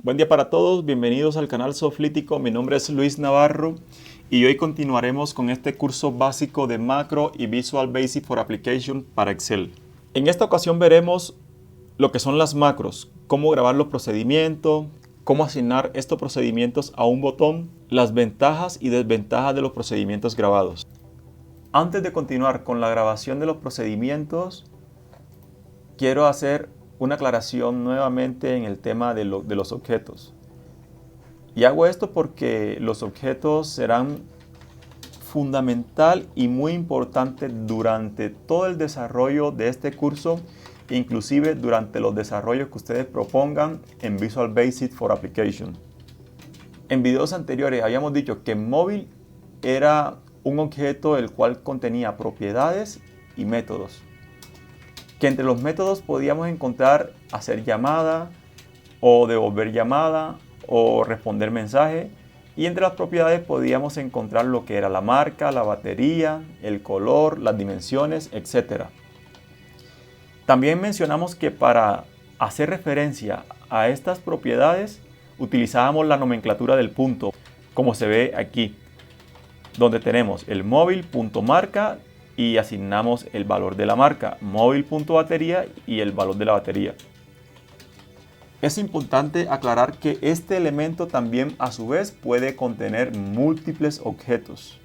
Buen día para todos, bienvenidos al canal Soflítico. Mi nombre es Luis Navarro y hoy continuaremos con este curso básico de Macro y Visual Basic for Application para Excel. En esta ocasión veremos lo que son las macros, cómo grabar los procedimientos, cómo asignar estos procedimientos a un botón, las ventajas y desventajas de los procedimientos grabados. Antes de continuar con la grabación de los procedimientos, quiero hacer una aclaración nuevamente en el tema de los objetos. Y hago esto porque los objetos serán fundamental y muy importante durante todo el desarrollo de este curso, inclusive durante los desarrollos que ustedes propongan en Visual Basic for Application. En videos anteriores habíamos dicho que móvil era un objeto el cual contenía propiedades y métodos. Que entre los métodos podíamos encontrar hacer llamada o devolver llamada o responder mensaje, y entre las propiedades podíamos encontrar lo que era la marca, la batería, el color, las dimensiones, etc. También mencionamos que para hacer referencia a estas propiedades utilizábamos la nomenclatura del punto, como se ve aquí, donde tenemos el móvil.marca y asignamos el valor de la marca, móvil.batería y el valor de la batería. Es importante aclarar que este elemento también a su vez puede contener múltiples objetos.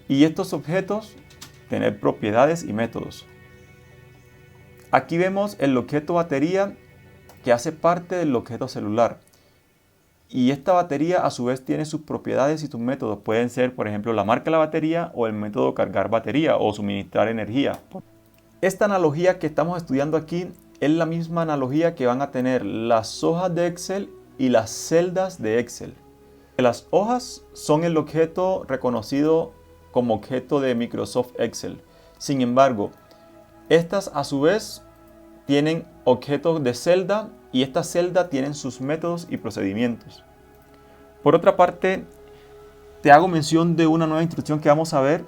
Y estos objetos tener propiedades y métodos. Aquí vemos el objeto batería que hace parte del objeto celular. Y esta batería a su vez tiene sus propiedades y sus métodos. Pueden ser, por ejemplo, la marca de la batería o el método cargar batería o suministrar energía. Esta analogía que estamos estudiando aquí es la misma analogía que van a tener las hojas de Excel y las celdas de Excel. Las hojas son el objeto reconocido como objeto de Microsoft Excel. Sin embargo, estas a su vez tienen objetos de celda y esta celda tienen sus métodos y procedimientos. Por otra parte, te hago mención de una nueva instrucción que vamos a ver,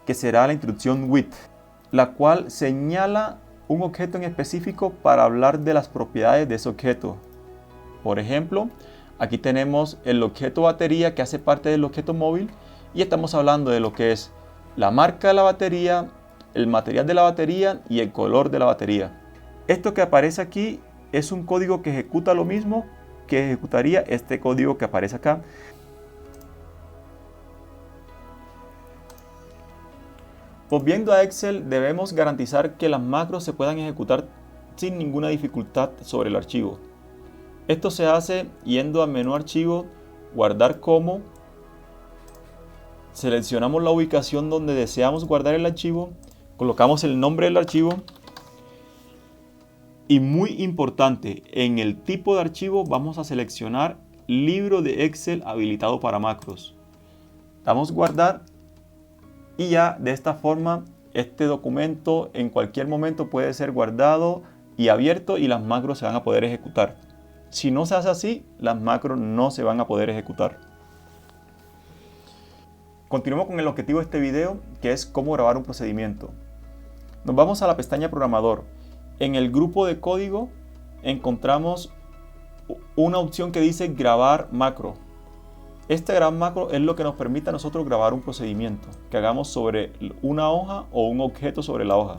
que será la instrucción with, la cual señala un objeto en específico para hablar de las propiedades de ese objeto. Por ejemplo, aquí tenemos el objeto batería que hace parte del objeto móvil y estamos hablando de lo que es la marca de la batería, el material de la batería y el color de la batería. Esto que aparece aquí es un código que ejecuta lo mismo que ejecutaría este código que aparece acá. Volviendo a Excel, debemos garantizar que las macros se puedan ejecutar sin ninguna dificultad sobre el archivo. Esto se hace yendo al menú archivo, guardar como, seleccionamos la ubicación donde deseamos guardar el archivo, colocamos el nombre del archivo y, muy importante, en el tipo de archivo vamos a seleccionar libro de Excel habilitado para macros. Damos guardar y ya de esta forma este documento en cualquier momento puede ser guardado y abierto y las macros se van a poder ejecutar. Si no se hace así, las macros no se van a poder ejecutar. Continuamos con el objetivo de este video, que es cómo grabar un procedimiento. Nos vamos a la pestaña programador. En el grupo de código encontramos una opción que dice grabar macro. Este grabar macro es lo que nos permite a nosotros grabar un procedimiento que hagamos sobre una hoja o un objeto sobre la hoja.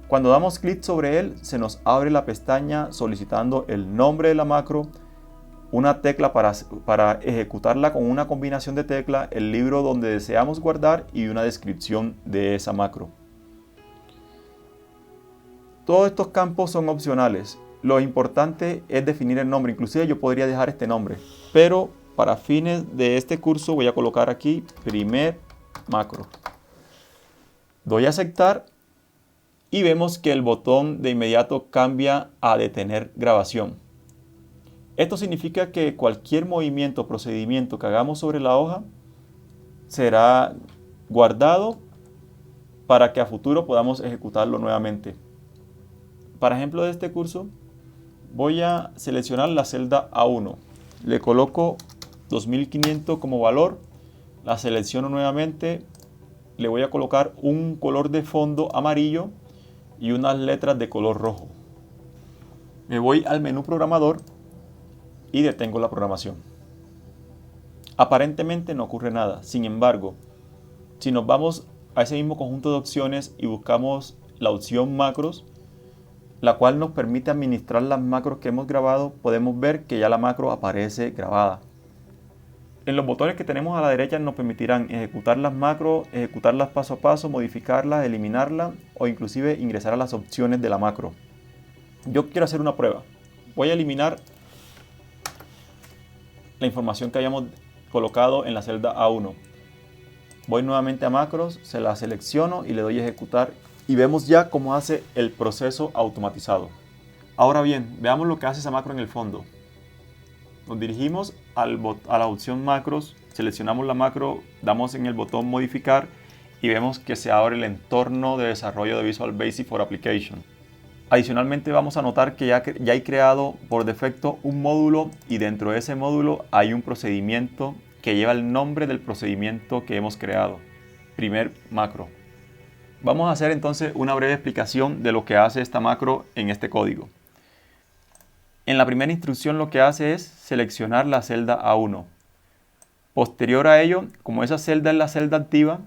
Cuando damos clic sobre él, se nos abre la pestaña solicitando el nombre de la macro, una tecla para ejecutarla con una combinación de teclas, el libro donde deseamos guardar y una descripción de esa macro. Todos estos campos son opcionales. Lo importante es definir el nombre. Inclusive yo podría dejar este nombre, pero para fines de este curso voy a colocar aquí primer macro. Doy a aceptar y vemos que el botón de inmediato cambia a detener grabación. Esto significa que cualquier movimiento o procedimiento que hagamos sobre la hoja será guardado para que a futuro podamos ejecutarlo nuevamente. Para ejemplo de este curso, voy a seleccionar la celda A1. Le coloco 2500 como valor, la selecciono nuevamente, le voy a colocar un color de fondo amarillo y unas letras de color rojo. Me voy al menú programador y detengo la programación. Aparentemente no ocurre nada. Sin embargo, si nos vamos a ese mismo conjunto de opciones y buscamos la opción macros, la cual nos permite administrar las macros que hemos grabado, podemos ver que ya la macro aparece grabada. En los botones que tenemos a la derecha nos permitirán ejecutar las macros, ejecutarlas paso a paso, modificarlas, eliminarlas o inclusive ingresar a las opciones de la macro. Yo quiero hacer una prueba. Voy a eliminar la información que hayamos colocado en la celda A1. Voy nuevamente a macros, se la selecciono y le doy a ejecutar y vemos ya cómo hace el proceso automatizado. Ahora bien, veamos lo que hace esa macro en el fondo. Nos dirigimos a la opción macros, seleccionamos la macro, damos en el botón modificar y vemos que se abre el entorno de desarrollo de Visual Basic for Application. Adicionalmente vamos a notar que ya hay creado por defecto un módulo y dentro de ese módulo hay un procedimiento que lleva el nombre del procedimiento que hemos creado. Primer macro. Vamos a hacer entonces una breve explicación de lo que hace esta macro en este código. En la primera instrucción lo que hace es seleccionar la celda A1. Posterior a ello, como esa celda es la celda activa,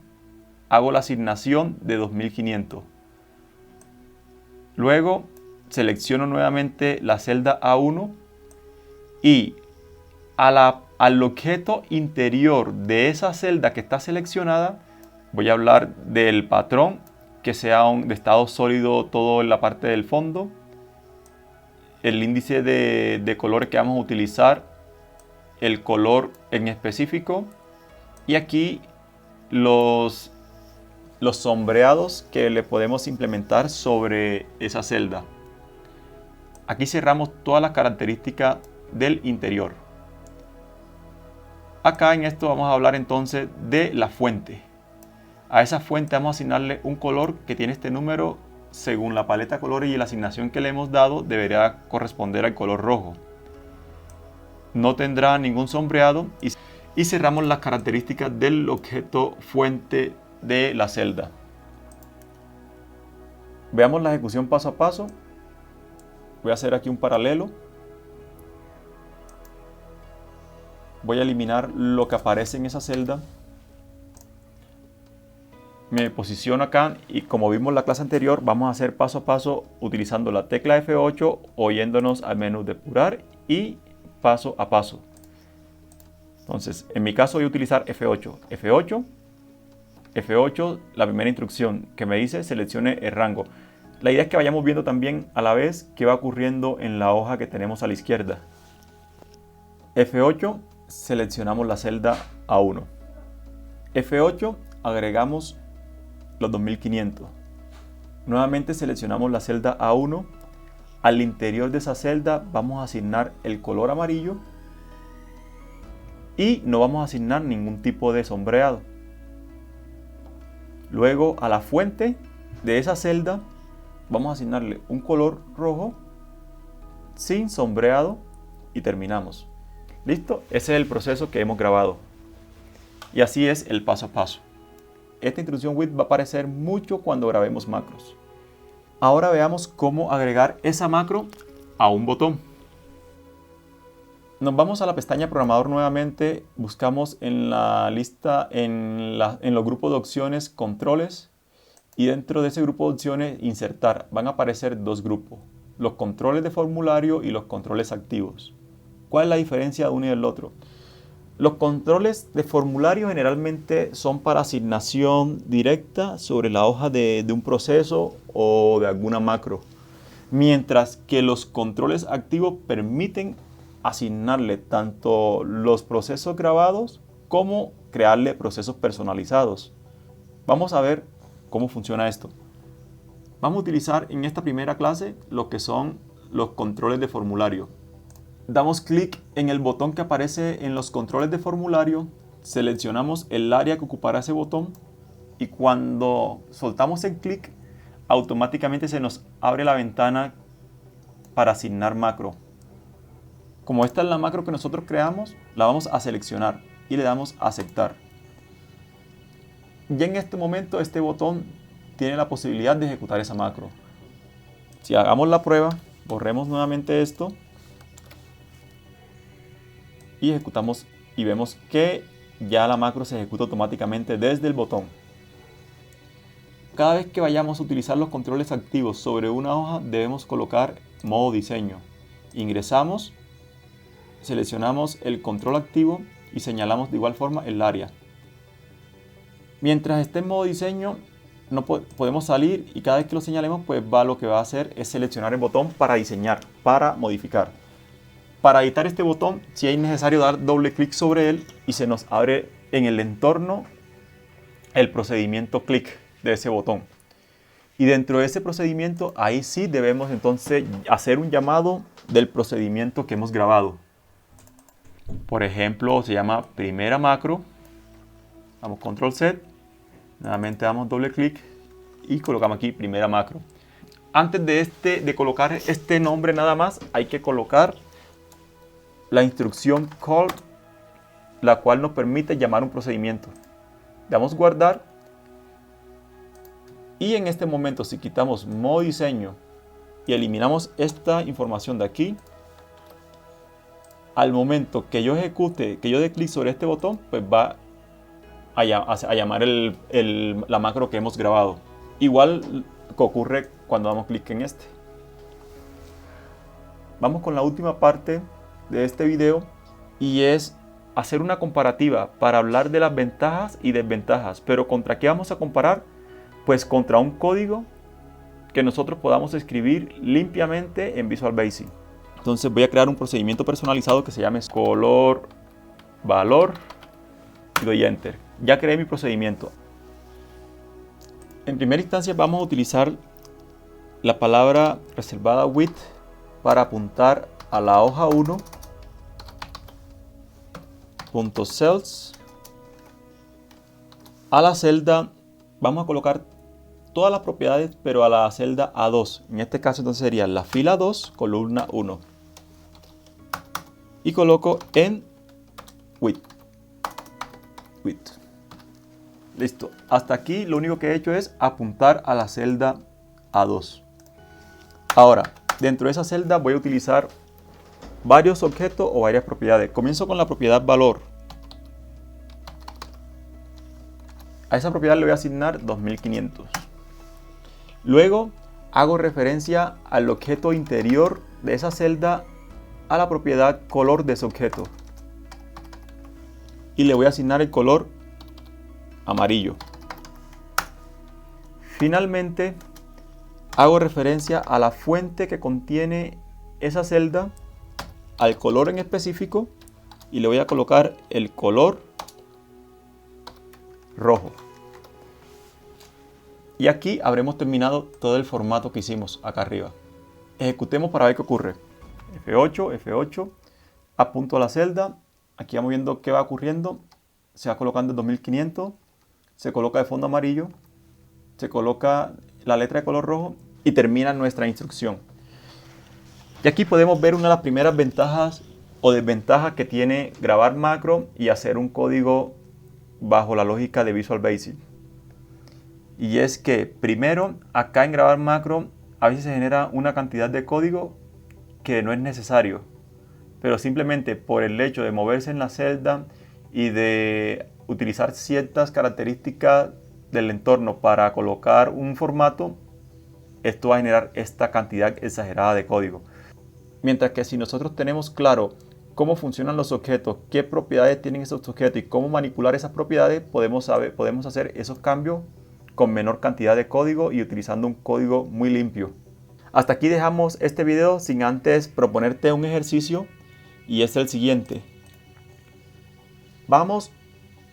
hago la asignación de 2500. Luego selecciono nuevamente la celda A1 y al objeto interior de esa celda que está seleccionada, voy a hablar del patrón, que sea de estado sólido todo en la parte del fondo, el índice de colores que vamos a utilizar, el color en específico y aquí los sombreados que le podemos implementar sobre esa celda. Aquí cerramos todas las características del interior. Acá en esto vamos a hablar entonces de la fuente. A esa fuente vamos a asignarle un color que tiene este número. Según la paleta de colores y la asignación que le hemos dado, debería corresponder al color rojo. No tendrá ningún sombreado y cerramos las características del objeto fuente de la celda. Veamos la ejecución paso a paso. Voy a hacer aquí un paralelo. Voy a eliminar lo que aparece en esa celda. Me posiciono acá y como vimos en la clase anterior, vamos a hacer paso a paso utilizando la tecla F8 o yéndonos al menú depurar y paso a paso. Entonces, en mi caso voy a utilizar F8. F8, la primera instrucción que me dice seleccione el rango. La idea es que vayamos viendo también a la vez qué va ocurriendo en la hoja que tenemos a la izquierda. F8, seleccionamos la celda A1. F8, agregamos los 2500. Nuevamente seleccionamos la celda A1. Al interior de esa celda vamos a asignar el color amarillo y no vamos a asignar ningún tipo de sombreado. Luego a la fuente de esa celda vamos a asignarle un color rojo sin sombreado y terminamos. ¿Listo? Ese es el proceso que hemos grabado. Y así es el paso a paso. Esta instrucción with va a aparecer mucho cuando grabemos macros. Ahora veamos cómo agregar esa macro a un botón. Nos vamos a la pestaña programador nuevamente, buscamos en la lista, en los grupos de opciones, controles, y dentro de ese grupo de opciones, insertar. Van a aparecer dos grupos, los controles de formulario y los controles activos. ¿Cuál es la diferencia de uno y del otro? Los controles de formulario generalmente son para asignación directa sobre la hoja de un proceso o de alguna macro, mientras que los controles activos permiten asignarle tanto los procesos grabados como crearle procesos personalizados. Vamos a ver cómo funciona esto. Vamos a utilizar en esta primera clase lo que son los controles de formulario. Damos clic en el botón que aparece en los controles de formulario, seleccionamos el área que ocupará ese botón y cuando soltamos el clic, automáticamente se nos abre la ventana para asignar macro. Como esta es la macro que nosotros creamos, la vamos a seleccionar y le damos a aceptar. Ya en este momento este botón tiene la posibilidad de ejecutar esa macro. Si hagamos la prueba, borremos nuevamente esto. y ejecutamos y vemos que ya la macro se ejecuta automáticamente desde el botón. Cada vez que vayamos a utilizar los controles activos sobre una hoja, debemos colocar modo diseño. Ingresamos, seleccionamos el control activo y señalamos de igual forma el área. Mientras esté en modo diseño, no podemos salir, y cada vez que lo señalemos, pues lo que va a hacer es seleccionar el botón para diseñar, para modificar. Para editar este botón, sí es necesario dar doble clic sobre él y se nos abre en el entorno el procedimiento clic de ese botón. Y dentro de ese procedimiento, ahí sí debemos entonces hacer un llamado del procedimiento que hemos grabado. Por ejemplo, se llama primera macro. Damos control Z, nuevamente damos doble clic y colocamos aquí primera macro. Antes de colocar este nombre nada más, hay que colocar la instrucción call, la cual nos permite llamar un procedimiento. Damos guardar y en este momento, si quitamos modo diseño y eliminamos esta información de aquí, al momento que yo ejecute, que yo dé clic sobre este botón, pues va a llamar la macro que hemos grabado. Igual que ocurre cuando damos clic en este. Vamos con la última parte de este video y es hacer una comparativa para hablar de las ventajas y desventajas. Pero ¿contra qué vamos a comparar? Pues contra un código que nosotros podamos escribir limpiamente en Visual Basic. Entonces voy a crear un procedimiento personalizado que se llame color valor y doy enter. Ya creé mi procedimiento. En primera instancia vamos a utilizar la palabra reservada with para apuntar a la hoja 1 .cells. A la celda vamos a colocar todas las propiedades, pero a la celda A2. En este caso entonces sería la fila 2, columna 1. Y coloco en with. Listo. Hasta aquí lo único que he hecho es apuntar a la celda A2. Ahora, dentro de esa celda voy a utilizar varios objetos o varias propiedades. Comienzo con la propiedad valor. A esa propiedad le voy a asignar 2500. Luego hago referencia al objeto interior de esa celda a la propiedad color de ese objeto. Y le voy a asignar el color amarillo. Finalmente hago referencia a la fuente que contiene esa celda, al color en específico, y le voy a colocar el color rojo. Y aquí habremos terminado todo el formato que hicimos acá arriba. Ejecutemos para ver qué ocurre. F8, apunto a la celda, aquí vamos viendo qué va ocurriendo. Se va colocando el 2500, se coloca de fondo amarillo, se coloca la letra de color rojo y termina nuestra instrucción. Y aquí podemos ver una de las primeras ventajas o desventajas que tiene grabar macro y hacer un código bajo la lógica de Visual Basic. Y es que primero, acá en grabar macro a veces se genera una cantidad de código que no es necesario, pero simplemente por el hecho de moverse en la celda y de utilizar ciertas características del entorno para colocar un formato, esto va a generar esta cantidad exagerada de código. Mientras que si nosotros tenemos claro cómo funcionan los objetos, qué propiedades tienen esos objetos y cómo manipular esas propiedades, podemos hacer esos cambios con menor cantidad de código y utilizando un código muy limpio. Hasta aquí dejamos este video sin antes proponerte un ejercicio, y es el siguiente. Vamos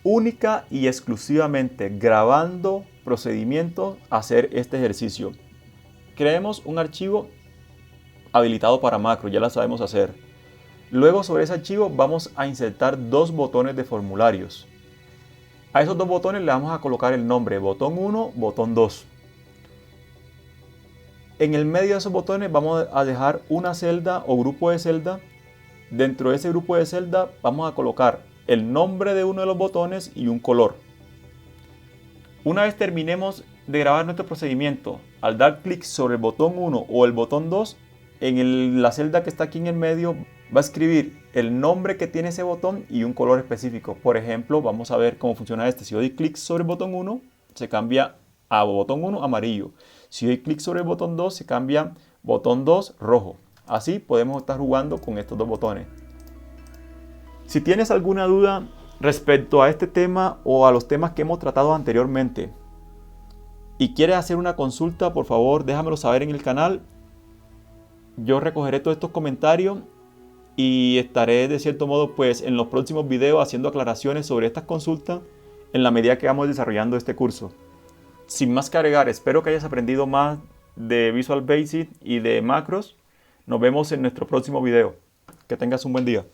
única y exclusivamente grabando procedimientos a hacer este ejercicio. Creemos un archivo habilitado para macro, ya lo sabemos hacer. Luego sobre ese archivo vamos a insertar dos botones de formularios. A esos dos botones le vamos a colocar el nombre botón 1, botón 2. En el medio de esos botones vamos a dejar una celda o grupo de celda. Dentro de ese grupo de celda vamos a colocar el nombre de uno de los botones y un color. Una vez terminemos de grabar nuestro procedimiento, al dar clic sobre el botón 1 o el botón 2, en la celda que está aquí en el medio va a escribir el nombre que tiene ese botón y un color específico. Por ejemplo, vamos a ver cómo funciona este. Si yo doy clic sobre el botón 1, se cambia a botón 1 amarillo. Si doy clic sobre el botón 2, se cambia botón 2 rojo. Así podemos estar jugando con estos dos botones. Si tienes alguna duda respecto a este tema o a los temas que hemos tratado anteriormente y quieres hacer una consulta, por favor déjamelo saber en el canal. Yo recogeré todos estos comentarios y estaré de cierto modo pues en los próximos videos haciendo aclaraciones sobre estas consultas en la medida que vamos desarrollando este curso. Sin más que agregar, espero que hayas aprendido más de Visual Basic y de macros. Nos vemos en nuestro próximo video. Que tengas un buen día.